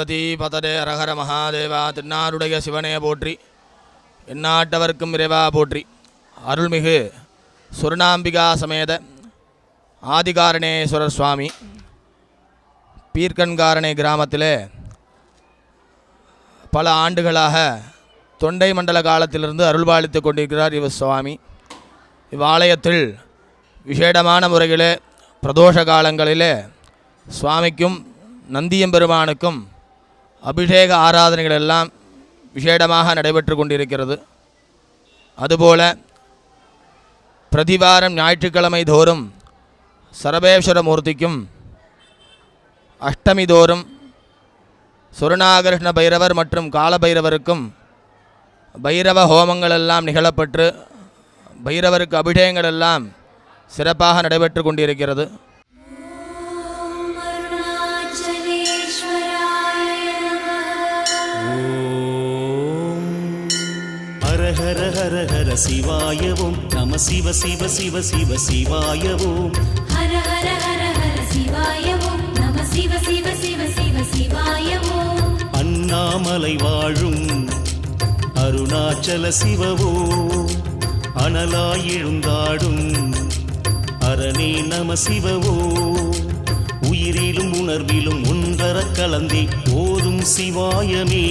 பார்வதி பததே அரஹர மகாதேவா. திருநாருடைய சிவனே போற்றி, எந்நாட்டவர்க்கும் இறைவா போற்றி. அருள்மிகு சுருணாம்பிகா சமேத ஆதிகாரணேஸ்வரர் சுவாமி பீர்க்கன்காரணை கிராமத்திலே பல ஆண்டுகளாக தொண்டை மண்டல காலத்திலிருந்து அருள்பாலித்து கொண்டிருக்கிறார் இவர் சுவாமி. இவ்வாலயத்தில் விசேடமான முறையிலே பிரதோஷ காலங்களிலே சுவாமிக்கும் நந்தியம்பெருமானுக்கும் அபிஷேக ஆராதனைகள் எல்லாம் விசேடமாக நடைபெற்று கொண்டிருக்கிறது. அதுபோல பிரதிவாரம் ஞாயிற்றுக்கிழமை தோறும் சரபேஸ்வர மூர்த்திக்கும் அஷ்டமி தோறும் சுருணாகர்ஷ்ண பைரவர் மற்றும் காலபைரவருக்கும் பைரவ ஹோமங்கள் எல்லாம் நிகழப்பட்டு பைரவருக்கு அபிஷேகங்கள் எல்லாம் சிறப்பாக நடைபெற்று கொண்டிருக்கிறது. ஹர ஹர ஹர சிவாயவும் நம சிவ சிவ சிவ சிவ சிவாயவும் ஹர ஹர ஹர ஹர சிவாயவும் நம சிவ சிவ சிவ சிவ சிவாயவும் அண்ணாமலை வாழும் அருணாச்சல சிவவோ அனலாயெழுந்தாடும் அரணே நம சிவவோ உயிரிலும் உணர்விலும் ஒன்றர கலந்தே ஓதும் சிவாயமே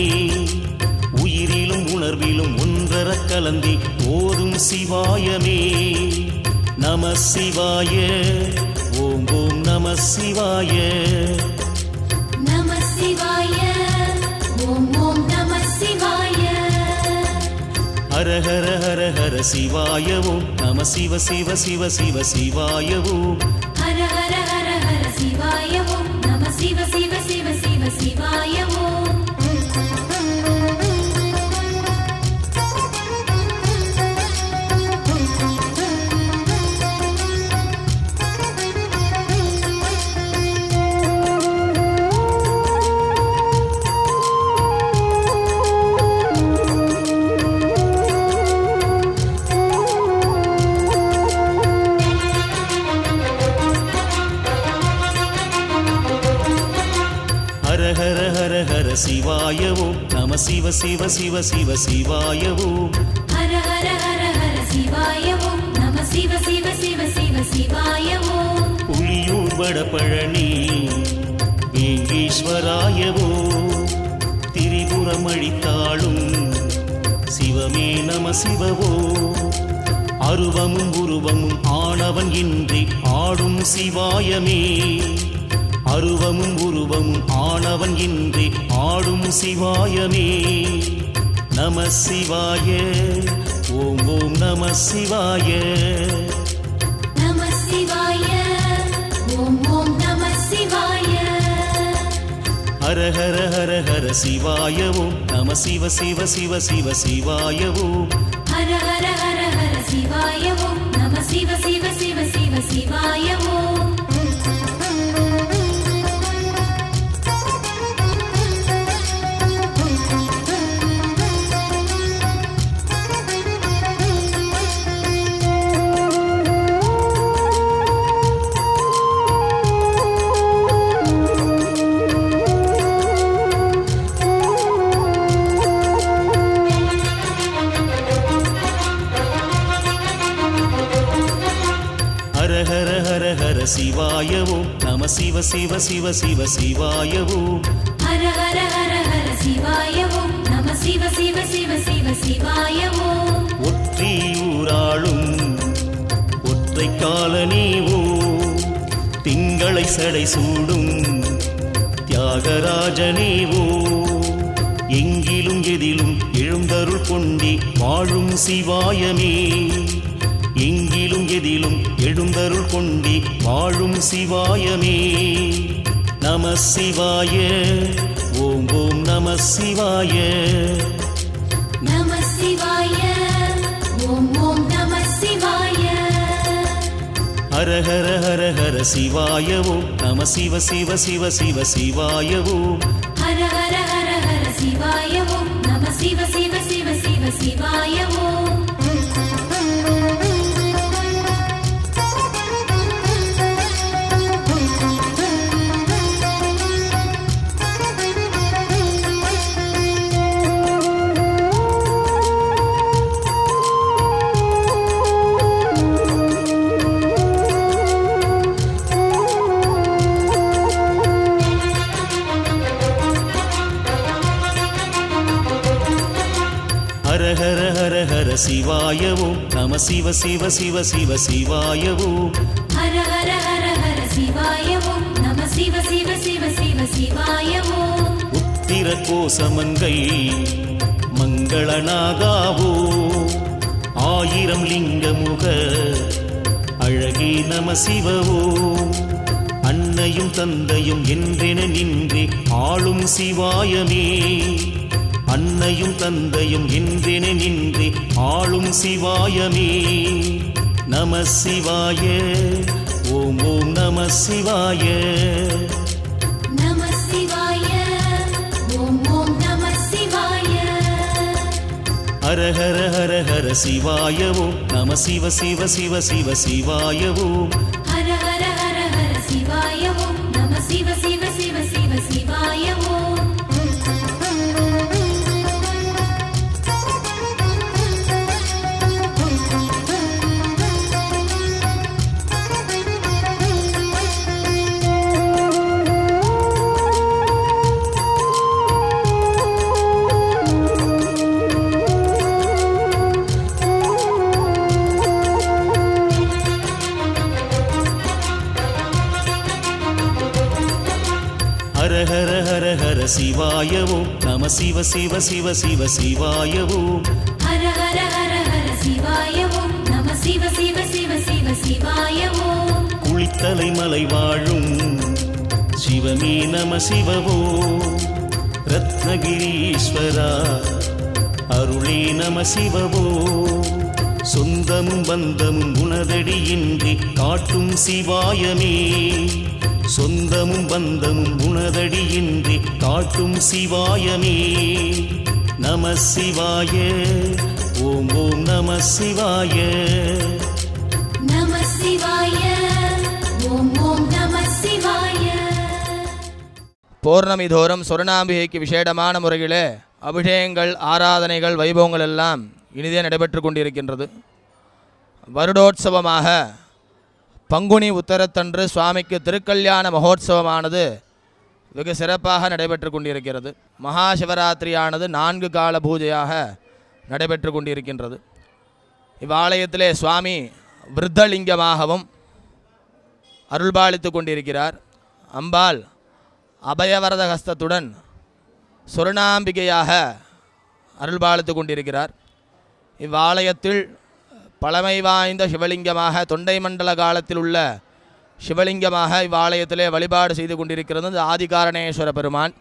உயிரிலும் உணர்விலும் ஒன்றர கலந்தே ஓதும் சிவாயமே நம சிவாய ஓம் ஓம் நம சிவாய நம சிவாய ஓம் ஓம் நம சிவாய ஹர ஹர ஹர ஹர சிவாய ஓம் நம சிவ சிவ சிவ சிவ சிவாய ஓம் ஹர ஹர ஹர ஹர சிவாய ஓம் நம சிவ சிவ சிவ சிவ சிவாய ஓம் சிவாய ஓம் நம சிவ சிவ சிவ சிவ சிவாய ஓம் ஹர ஹர ஹர ஹர சிவாய ஓம் நம சிவ சிவ சிவ சிவ சிவாய ஓம் புலியூர் வடபழனி வேங்கீஸ்வராய ஓம் திரிபுரம் அழித்தாளும் சிவமே நம சிவவோ அருவமும் உருவமும் ஆனவன் இன்றி ஆடும் சிவாயமே அருவமும் உருவமும் ஆனவன் இன்றி ஆடும் சிவாயமே நம சிவாய ஓம் ஓம் நம சிவாய நம சிவாய ஓம் ஓம் நம சிவாய ஹர ஹர ஹர ஹர சிவாய ஓம் நம சிவ சிவ சிவ சிவ சிவாய ஓம் ஹர ஹர ஹர ஹர சிவாய ஓம் நம சிவ சிவ சிவ சிவ சிவாய ஓம் சிவாய ஓம் நம சிவ சிவ சிவ சிவ சிவாய ஓம் ஹர ஹர ஹர ஹர சிவாய ஓம் நம சிவ சிவ சிவ சிவ சிவாய ஓம் ஒற்றியூராளும் ஒற்றை காலனேவோ திங்களை சடை சூடும் தியாகராஜனேவோ எங்கிலும் எதிலும் எழுந்தருள் கொண்டே வாழும் சிவாயமே எங்கிலும் எதிலும் எழுந்தருள் கொண்டே வாழும் சிவாயமே நம சிவாய ஓம் ஓம் நம சிவாய நம சிவாய ஓம் ஓம் நம சிவாய ஹர ஹர ஹர ஹர சிவாய ஓம் நம சிவ சிவ சிவ சிவ சிவாய ஓம் ஹர ஹர ஹர ஹர சிவாய ஓம் நம சிவ சிவ சிவ சிவ சிவாய ஓம் ஹர ஹர ஹர ஹர சிவாய ஓம் நம சிவ சிவ சிவ சிவ சிவாய ஓம் ஹர ஹர ஹர ஹர சிவாய ஓம் நம சிவ சிவ சிவ சிவ சிவாய ஓம் உத்திர கோசமங்கை மங்களநாகாவோ ஆயிரம் லிங்கமுக அழகே நம சிவவோ அன்னையும் தந்தையும் என்றென நின்றே ஆளும் சிவாயமே அன்னையும் தந்தையும் என்றென நின்றே ஆளும் சிவாயமே நம சிவாய ஓம் ஓம் நம சிவாய நம சிவாய ஓம் ஓம் நம சிவாய ஹர ஹர ஹர ஹர சிவாய ஓம் நம சிவ சிவ சிவ சிவ சிவாய ஓம் ஹர ஹர ஹர ஹர சிவாய ஓம் நம சிவ சிவ சிவ சிவ சிவாய ஓம் ஹர ஹர ஹர ஹர சிவாய ஓம் நம சிவ சிவ சிவ சிவ சிவாய ஓம் ஹர ஹர ஹர ஹர சிவாய ஓம் நம சிவ சிவ சிவ சிவ சிவாய ஓம் குளித்தலை மலை வாழும் சிவமே நம சிவவோ ரத்னகிரீஸ்வரா அருளே நம சிவவோ சொந்தமும் பந்தமும் உனதடியின்றி காட்டும் சிவாயமே சொந்தமும் பந்தமும் உனதடியின்றி காட்டும் சிவாயமே நம சிவாய ஓம் ஓம் நம சிவாய நம சிவாய ஓம் ஓம் நம சிவாய பௌர்ணமி தோறும் சொர்ணாம்பிகைக்கு விசேடமான முறையிலே அபிஷேகங்கள் ஆராதனைகள் வைபவங்கள் எல்லாம் இனிதே நடைபெற்று கொண்டிருக்கின்றது. வருடோற்சவமாக பங்குனி உத்தரத்தன்று சுவாமிக்கு திருக்கல்யாண மகோத்சவமானது வெகு சிறப்பாக நடைபெற்று கொண்டிருக்கிறது. மகா சிவராத்திரியானது 4 கால பூஜையாக நடைபெற்று கொண்டிருக்கின்றது. இவ்வாலயத்திலே சுவாமி விருத்தலிங்கமாகவும் அருள்பாலித்து கொண்டிருக்கிறார். அம்பாள் அபயவரத ஹஸ்தத்துடன் சொர்ணாம்பிகையாக அருள்பாலித்து கொண்டிருக்கிறார். இவ்வாலயத்தில் பழமை வாய்ந்த சிவலிங்கமாக தொண்டை மண்டல காலத்தில் உள்ள சிவலிங்கமாக இவ்வாலயத்திலே வழிபாடு செய்து கொண்டிருக்கிறது ஆதிகாரணேஸ்வர பெருமான்.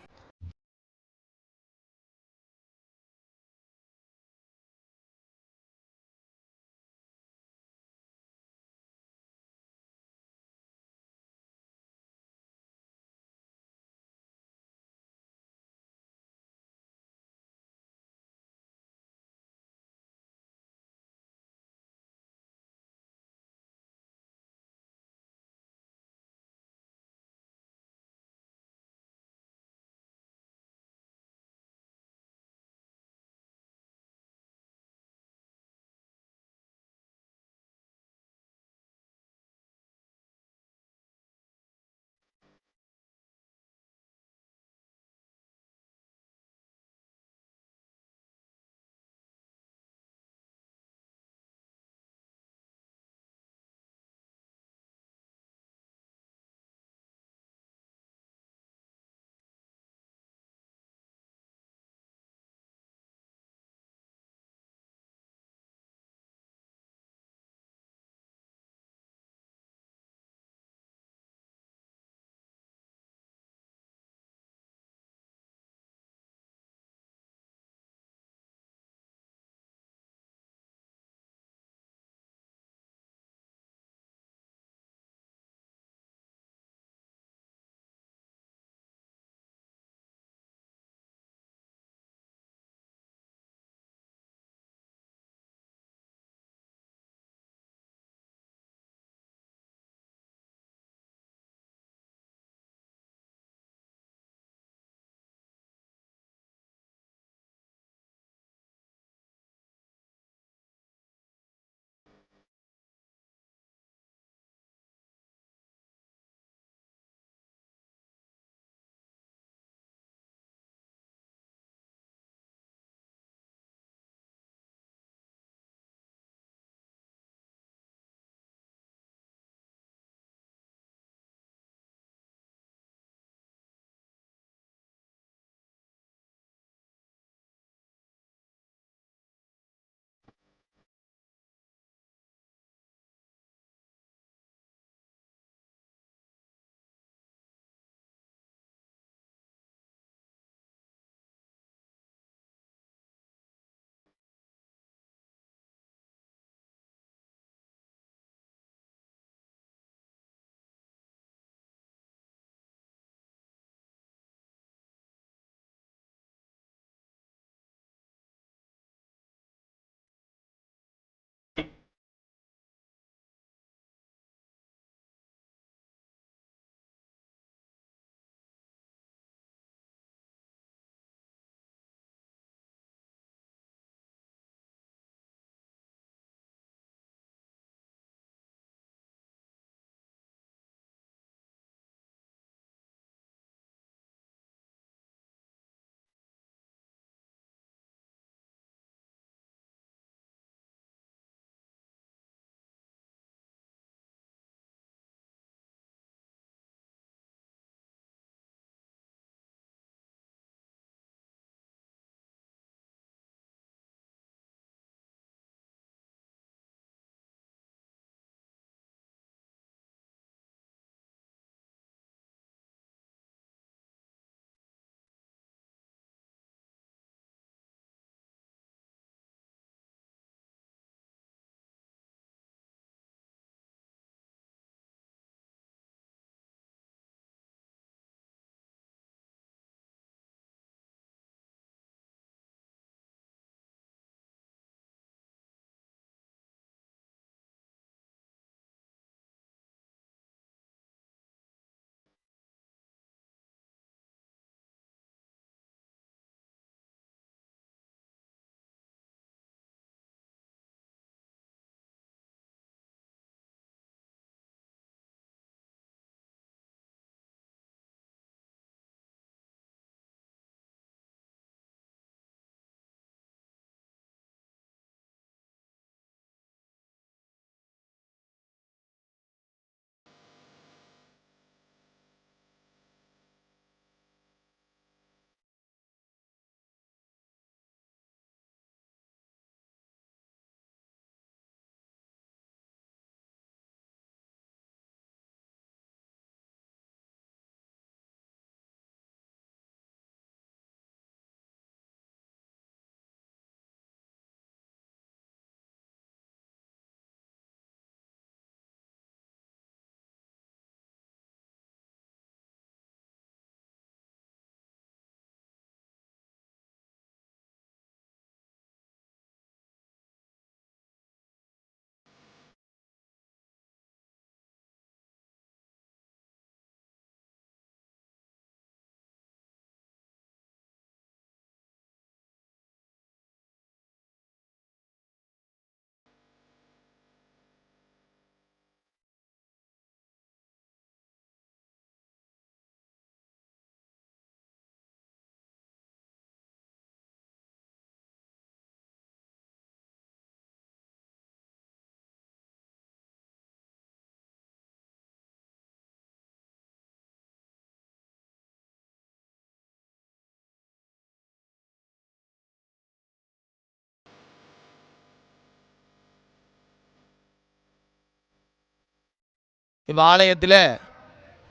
இவ்வாலயத்தில்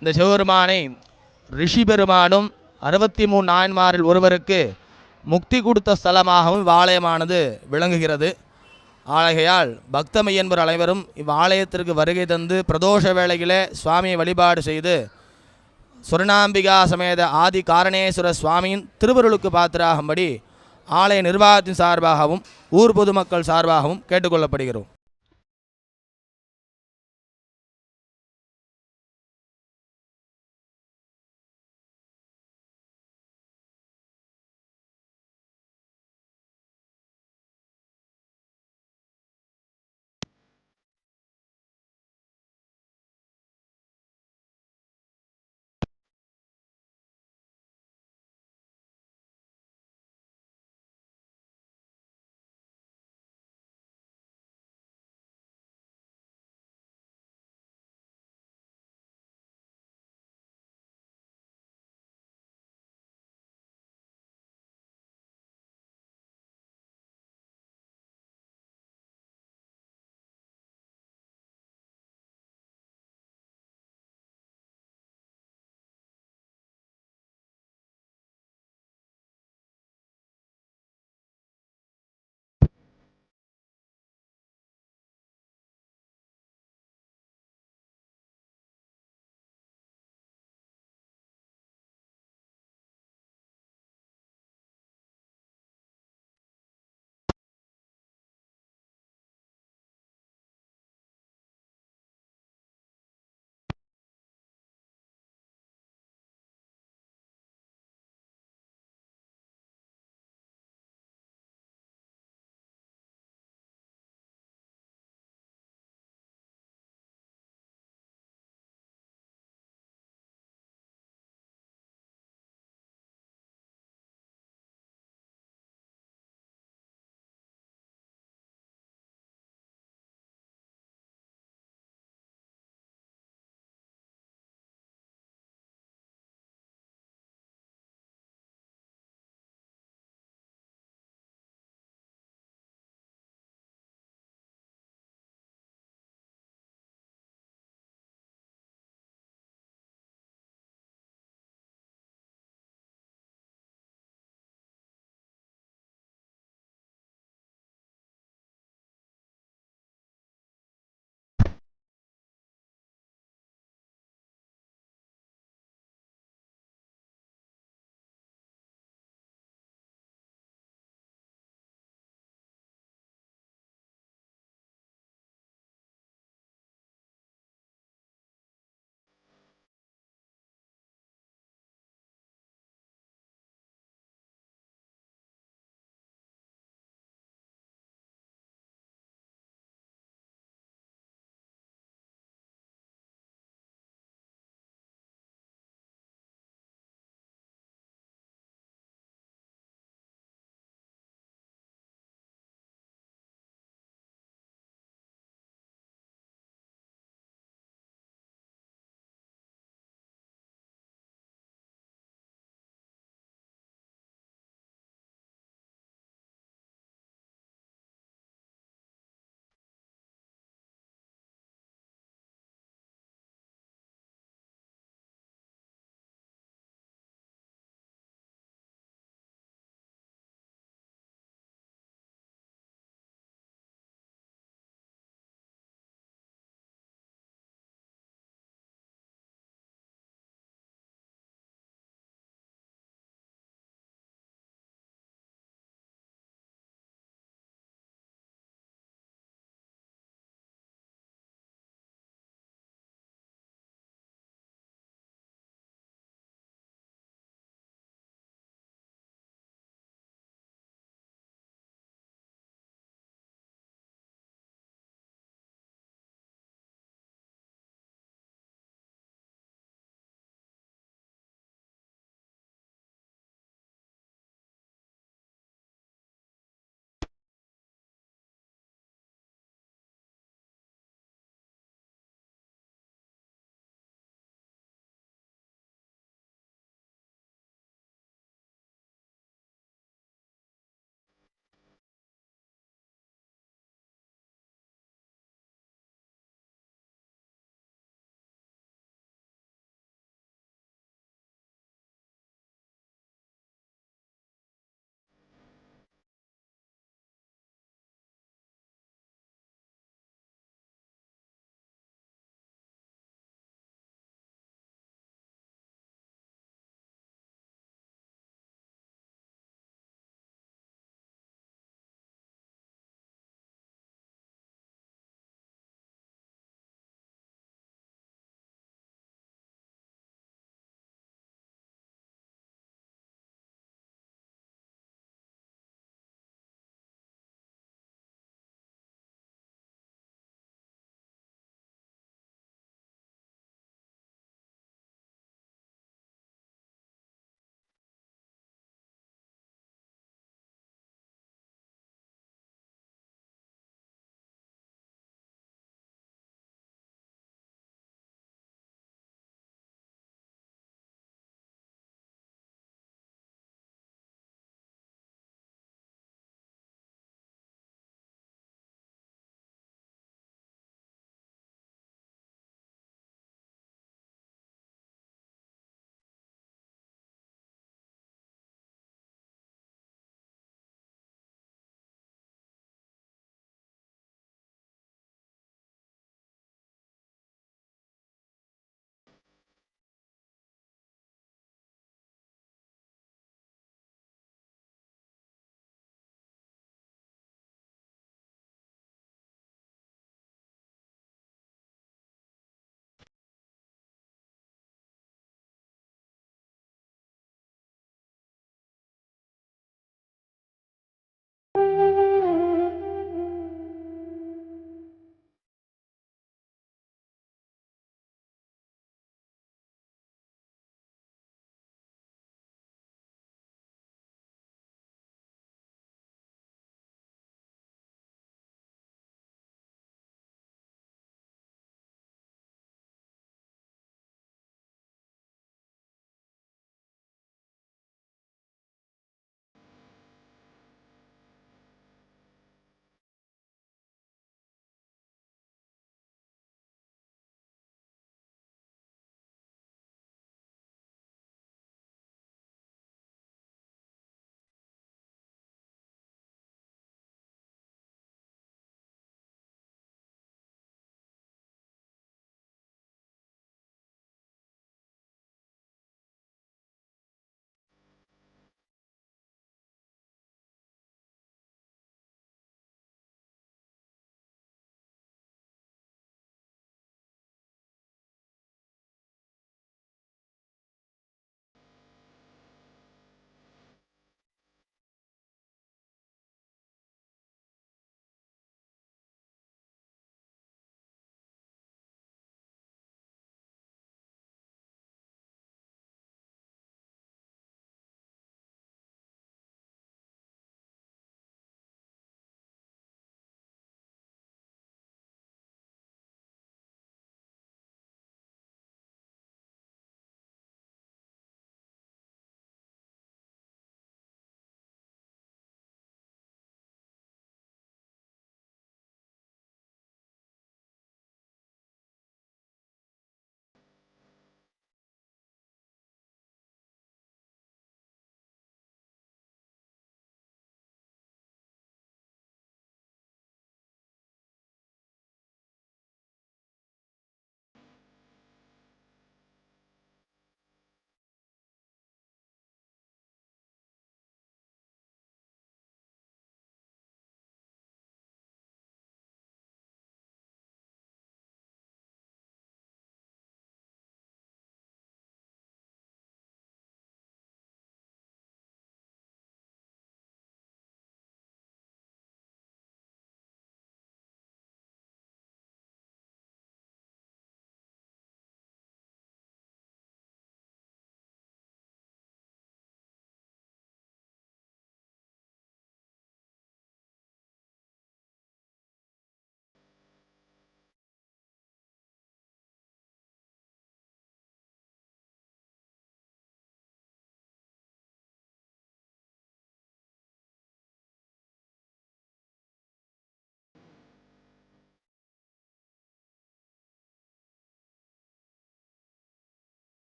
இந்த சிவபெருமானை ரிஷி பெருமானும் 63 நாயன்மாரில் ஒருவருக்கு முக்தி கொடுத்த ஸ்தலமாகவும் இவ்வாலயமானது விளங்குகிறது. ஆகையால் பக்த மையன்பர் அனைவரும் இவ்வாலயத்திற்கு வருகை தந்து பிரதோஷ வேளையிலே சுவாமியை வழிபாடு செய்து சுவர்ணாம்பிகா சமேத ஆதி காரணேஸ்வர சுவாமியின் திருவருளுக்கு பாத்திராகும்படி ஆலய நிர்வாகத்தின் சார்பாகவும் ஊர் பொதுமக்கள் சார்பாகவும் கேட்டுக்கொள்ளப்படுகிறோம்.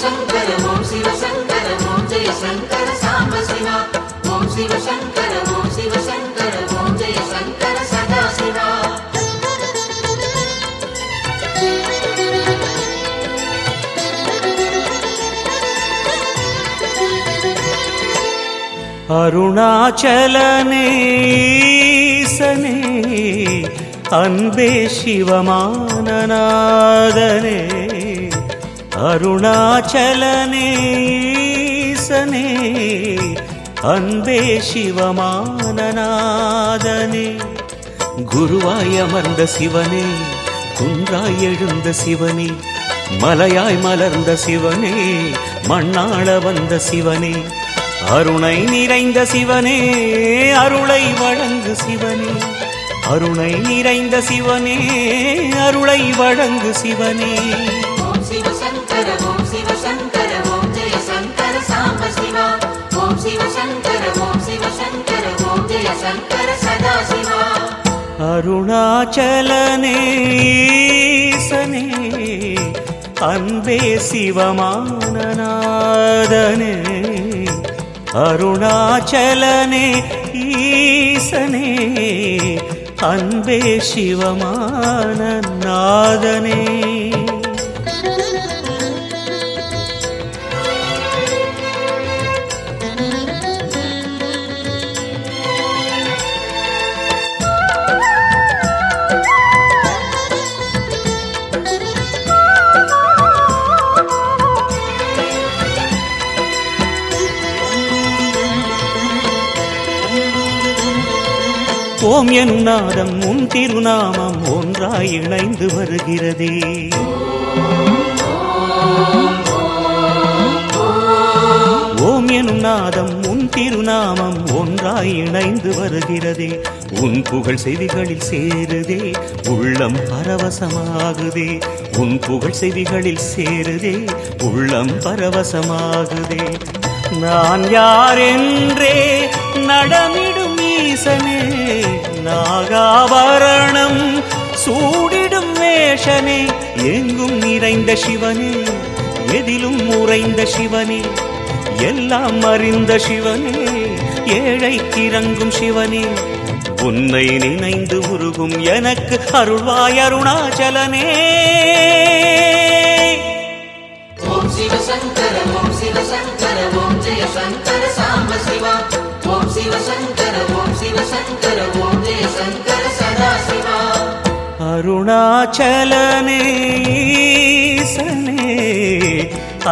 சிவசங்கர ஓம் சிவசங்கர ஓம் ஜெய சங்கர சாம்ப சிவா ஓம் சிவசங்கர ஓம் சிவசங்கர ஓம் ஜெய சங்கர சதா சிவா அருணாச்சலனே ஈசனே அன்பே சிவமானநாதனே அருணாச்சலனே ஈசனே அன்பே சிவமானநாதனே குருவாய் அமர்ந்த சிவனே குன்றாய் எழுந்த சிவனே மலையாய் மலர்ந்த சிவனே மண்ணாள வந்த சிவனே அருணை நிறைந்த சிவனே அருளை வழங்கு சிவனே அருணை நிறைந்த சிவனே அருளை வழங்கு சிவனே ஓம் சிவசங்கர ஓம் சிவசங்கர ஓம் ஜெய சங்கர சாம்ப சிவா ஓம் சிவசங்கர ஓம் சிவசங்கர ஓம் ஜெய சங்கர சதா சிவா அருணாச்சலனே ஈசனே அன்பே சிவமானநாதனே அருணாச்சலனே ஈசனே அன்பே சிவமானநாதனே ஓம் எனும் நாதம் உன் திருநாமம் ஒன்றாய் இணைந்து வருகிறதே ஓம் எனும் நாதம் உன் திருநாமம் ஒன்றாய் இணைந்து வருகிறதே உன் புகழ் செவிகளில் சேருதே உள்ளம் பரவசமாகுதே உன் புகழ் செவிகளில் சேருதே உள்ளம் பரவசமாகுதே நான் யாரென்றே நடமிடும் ஈசனே நாகாபரணம் சூடிடும் மேஷனே எங்கும் நிறைந்த சிவனே எதிலும் உறைந்த சிவனே எல்லாம் அறிந்த சிவனே ஏழைக்கு இறங்கும் சிவனே உன்னை நினைந்து உருகும் எனக்கு அருள்வாய் அருணாச்சலனே ஓம் சிவசங்கர ஓம் சிவசங்கர ஓம் ஜெய சங்கர சாம்ப சிவா ஓம் சிவசங்கர ஓம் சிவசங்கர ஓம் ஜெய சங்கர சதா சிவா அருணாச்சலனே ஈசனே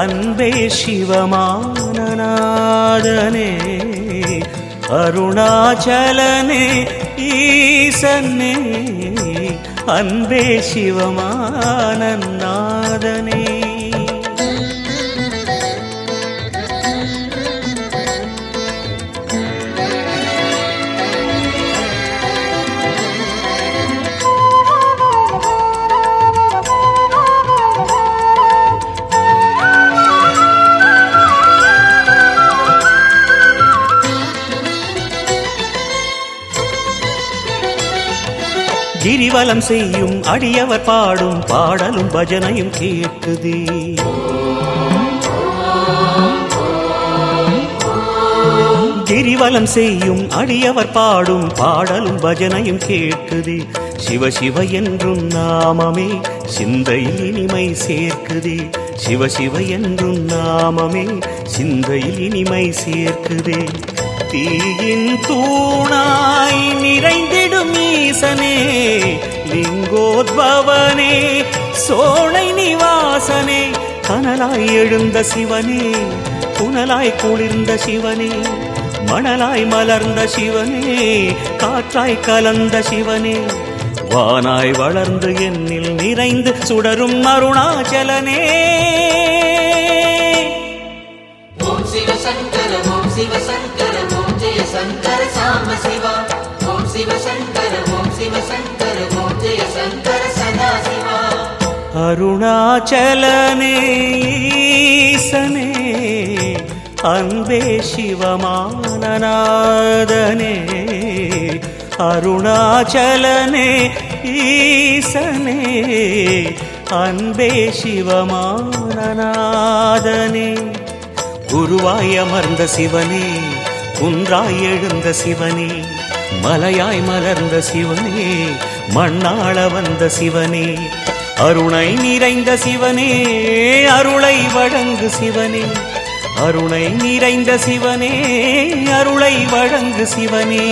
அன்பே சிவமானநாதனே அருணாச்சலனே ஈசனே அன்பே சிவமானநாதனே கிரிவலம் செய்யும் அடியவர் பாடும் பாடலும் பஜனையும் கேட்குதே கிரிவலம் செய்யும் அடியவர் பாடும் பாடலும் பஜனையும் கேட்குதே சிவ சிவ என்றும் நாமமே சிந்தையில் இனிமை சேர்க்குதே சிவ சிவ என்றும் நாமமே சிந்தையில் இனிமை சேர்க்குதே தீயின் தூணாய் நிறைந்திடும் ஈசனே லிங்கோத்பவனே சோலை நிவாசனே கனலாய் எழுந்த சிவனே புனலாய் குளிர்ந்த சிவனே மணலாய் மலர்ந்த சிவனே காற்றாய் கலந்த சிவனே வானாய் வளர்ந்து என்னில் நிறைந்து சுடரும் அருணாச்சலனே ஓம் சிவசங்கர ஓம் சிவசங்கர ஓம் ஜெய சங்கர சாம்ப சிவா ஓம் சிவசங்கர ஓம் சிவசங்கர ஓம் ஜெய சங்கர சதா சிவா அருணாச்சலனே ஈசனே அன்பே சிவமானநாதனே அருணாச்சலனே ஈசனே அன்பே சிவமானநாதனே. குருவாய் அமர்ந்த சிவனே, குன்றாய் எழுந்த சிவனே, மலையாய் மலர்ந்த சிவனே, மண்ணாள வந்த சிவனே, அருணை நிறைந்த சிவனே, அருளை வழங்கு சிவனே, அருணை நிறைந்த சிவனே, அருளை வழங்கு சிவனே.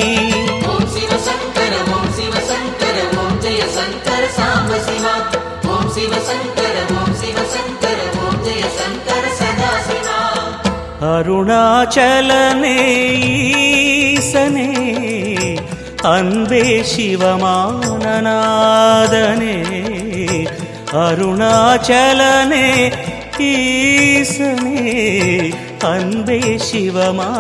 ஓம் சிவ சங்கர ஓம் சிவ சங்கர ஓம் ஜெய சங்கர சாம்ப சிவா. ஓம் சிவ சங்கர ஓம் சிவ சங்கர ஓம் ஜெய சங்கர சதா சிவா. அருணாச்சலனே ஈசனே, அன்பே சிவமானநாதனே. அருணாச்சலனே ஈசனே, அன்பே சிவமானநாதனே.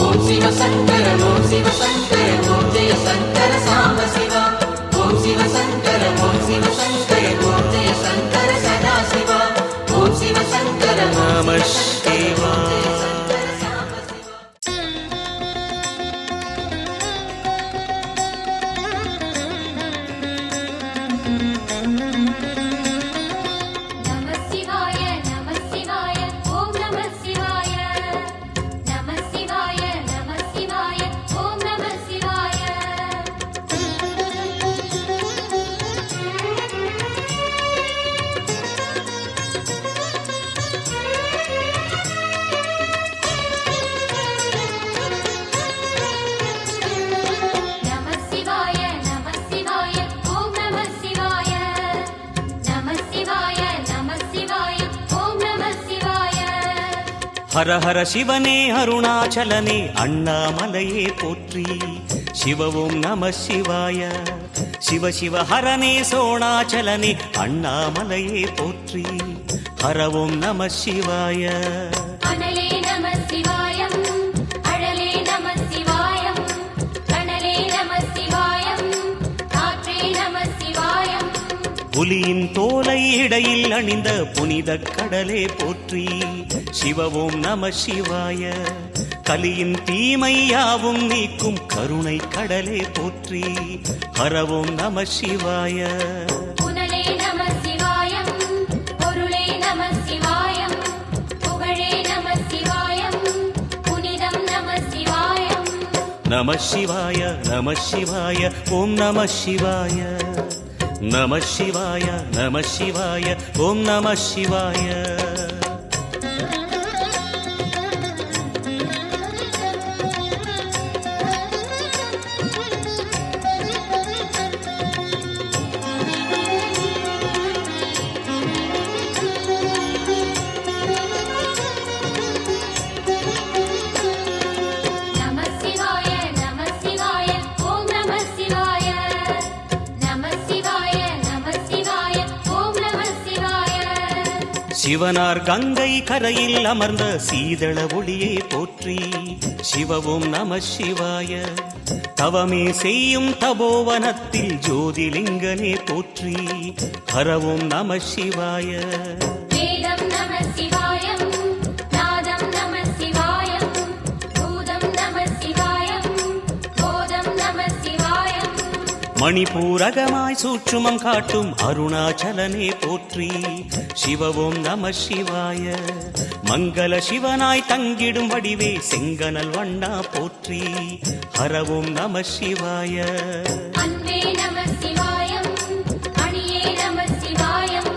ஓம் சிவ சங்கர ஓம் சிவ சங்கர ஓம் ஜெய சங்கர சாம்ப சிவா. ஓம் சிவ சங்கர ஓம் சிவ சங்கர ஓம் ஜெய சங்கர சதா சிவா. ஓம் சிவ சங்கர நம சிவாய. நம சிவாய நம சிவாய ஓம் நம சிவாய. நம சிவாய நம சிவாய ஓம் நம சிவாய. நம சிவாய நம சிவாய ஓம் நம சிவாய. நம சிவாய நம சிவாய ஓம் நம சிவாய. ஹர ஹர சிவனே அருணாச்சலனே, அண்ணாமலையே போற்றி. சிவ ஓம் நம சிவாய. சிவ சிவ ஹரனே சோணாச்சலனே, அண்ணாமலையே போற்றி. ஹர ஓம் நம சிவாய. அனலே நம சிவாயம் அழலே நம சிவாயம். கனலே நம சிவாயம் காற்றே நம சிவாயம். புலியின் தோலை இடையில் அணிந்த புனித கடலே போற்றி. சிவ ஓம் நம சிவாய. கலியின் தீமையாவும் நீக்கும் கருணை கடலே போற்றி. ஹர ஓம் நம சிவாய. புனலே நம சிவாயம் பொருளே நம சிவாயம். புகழே நம சிவாயம் புனிதம் நம சிவாயம். நம சிவாய நம சிவாய ஓம் நம சிவாய. நம சிவாய நம சிவாய ஓம் நம சிவாய. நம சிவாய நம சிவாய ஓம் நம சிவாய. நம சிவாய நம சிவாய ஓம் நம சிவாய. சிவனார் கங்கை கரையில் அமர்ந்த சீதள ஒளியே போற்றி. சிவ ஓம் நம சிவாய. தவமே செய்யும் தபோவனத்தில் ஜோதிலிங்கனே போற்றி. ஹர ஓம் நம சிவாய. வேதம் நம சிவாயம் நாதம் நம சிவாயம். பூதம் நம சிவாயம் போதம் நம சிவாயம். மணிபூரகமாய் சூட்சுமம் காட்டும் அருணாச்சலனே போற்றி. சிவ ஓம் நம சிவாய. மங்கள சிவனாய் தங்கிடும் வடிவே செங்கனல் வண்ணா போற்றி. ஹர ஓம் நம சிவாய. அன்பே நம சிவாயம் அணியே நம சிவாயம்.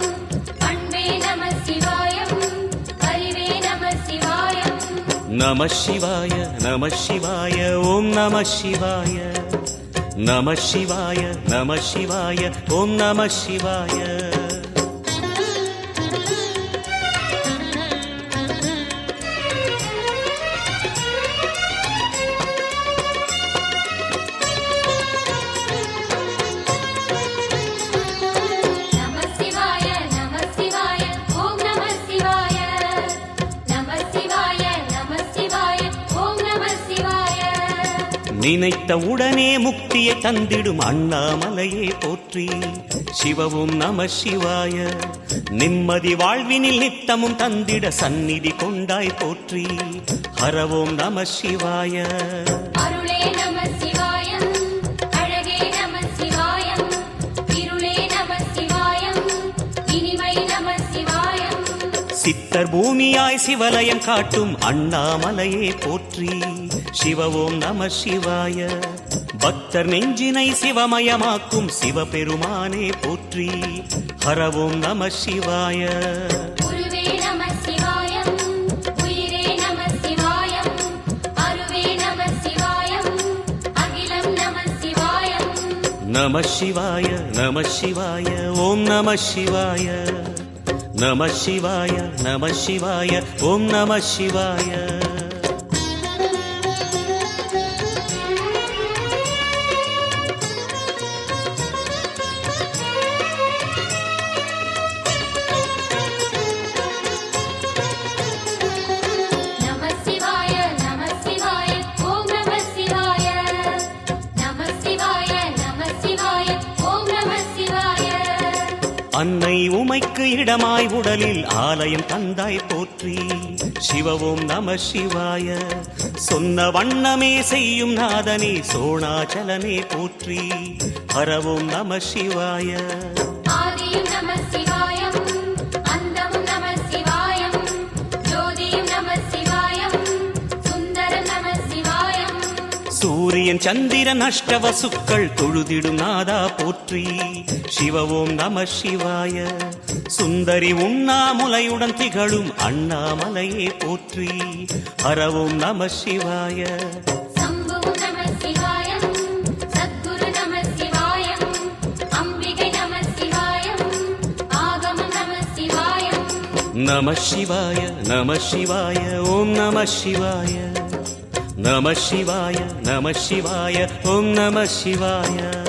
பண்பே நம சிவாயம் அறிவே நம சிவாயம். நம சிவாய நம சிவாய ஓம் நம சிவாய. நம சிவாய நம சிவாய ஓம் நம சிவாய. நம சிவாய நம சிவாய ஓம் நம சிவாய. நம சிவாய நம சிவாய ஓம் நம சிவாய. நினைத்த உடனே முக்தியை தந்திடும் அண்ணாமலையே போற்றி. சிவ ஓம் நம சிவாய. நிம்மதி வாழ்வினில் நித்தமும் தந்திட சந்நிதி கொண்டாய் போற்றி. ஹர ஓம் நம சிவாய. அருளே நம சிவாயம் அழகே நம சிவாயம். சித்தர் பூமியாய் சிவலயம் காட்டும் அண்ணாமலையே போற்றி. சிவ ஓம் நம சிவாய. பக்தர் நெஞ்சினை சிவமயமாக்கும் சிவபெருமானே போற்றி. ஹர ஓம் நம சிவாய. குருவே நம சிவாயம் உயிரே நம சிவாயம் அருவே நம சிவாயம் அகிலம் நம சிவாயம். நம சிவாய நம சிவாய ஓம் நம சிவாய. நம சிவாய நம சிவாய ஓம் நம சிவாய. நம சிவாய நம சிவாய ஓம் நம சிவாய. நம சிவாய நம சிவாய ஓம் நம சிவாய. அன்னை உமைக்கு இடமாய் உடலில் ஆலயம் தந்தாய் போற்றி. சிவ ஓம் நம சிவாய. சொன்ன வண்ணமே செய்யும் நாதனே சோணாச்சலனே போற்றி. ஹர ஓம் நம சிவாய. ஆதியும் நம சிவாயம் அந்தமும் நம சிவாயம் ஜோதியும் நம சிவாயம் சுந்தரம் நம சிவாயம். சூரியன் சந்திரன் அஷ்டவசுக்கள் தொழுதிடும் நாதா போற்றி. சிவ ஓம் நம சிவாய. சுந்தரி உண்ணாமுலையுடன் திகழும் அண்ணாமலையே போற்றி. ஹர ஓம் நம சிவாய. சம்புவும் நம சிவாயம் சத்குரு நம சிவாயம் அம்பிகை நம சிவாயம் ஆகமம் நம சிவாயம். நம சிவாய நம சிவாய ஓம் நம சிவாய. நம சிவாய நம சிவாய ஓம் நம சிவாய.